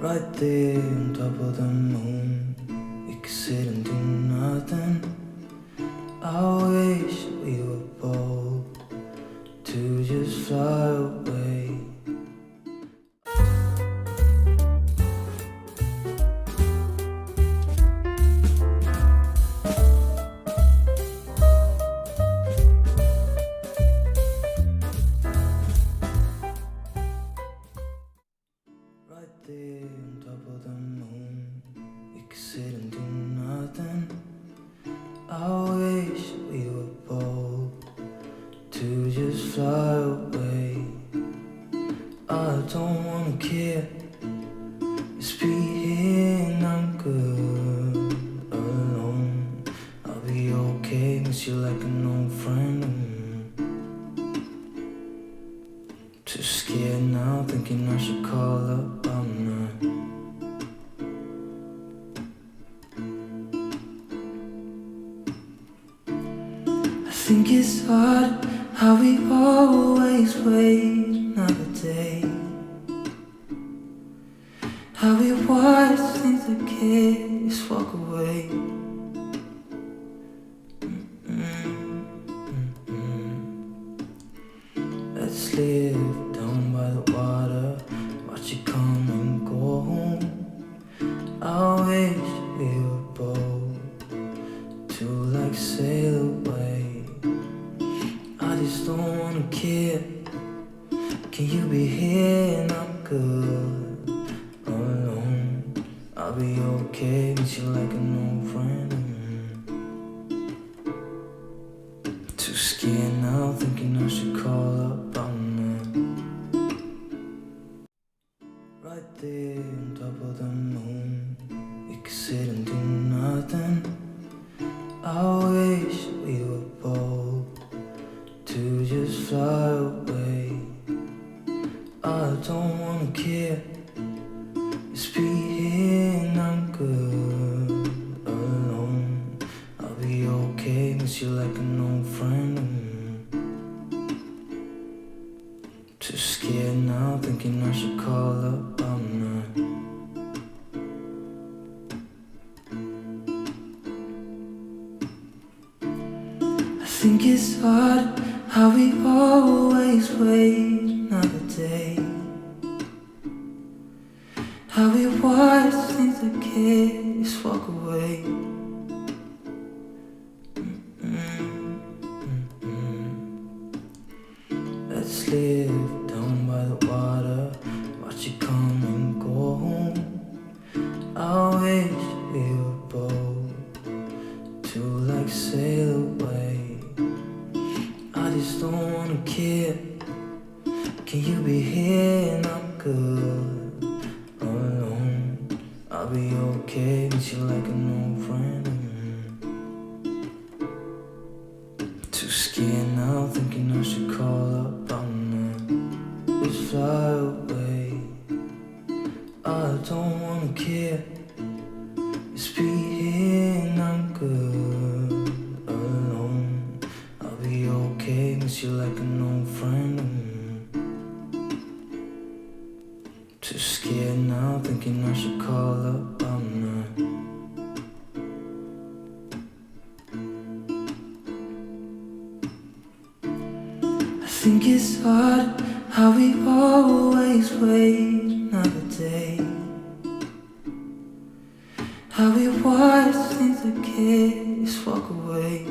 Right there on top of the moon, we could sit and do nothing. I wish we were bold to just fly away. Right there on top of the moon, we could sit and do nothing. I wish we were bold to just fly away. I don't wanna care, just be here and I'm good alone. I'll be okay, miss you like an old friend. Too scared now, thinking I should call up, I'm not. I think it's hard how we always wait another day, how we watch things that can't just walk away. Let's live down by the water, watch it come and go home. I wish we were bold to like sail away. I just don't wanna care, can you be here and I'm good alone? I'll be okay, miss you like an old friend. Too scared now, thinking I should call up, I'm not. Right there on top of the moon, we could sit and do nothing. I wish we were bold to just fly away. I don't wanna care, just be here and I'm good alone. I'll be okay, miss you like an old friend. Too scared now, thinking I should call up, I'm not. I think it's hard how we always wait another day, how we watch things that can't just walk away. Let's live down by the water, watch it come and go home. I wish we were bold to like sail away. I just don't wanna care, can you be here and I'm good alone? I'll be okay, miss you like an old friend. Too scared now, thinking I should call up, I'm not. Just fly away, I don't wanna care, just be here and I'm good alone. I'll be okay, miss you like an old friend. Too scared now, thinking I should call up, I'm not. I think it's hard how we always wait another day, how we watch things that can't just walk away.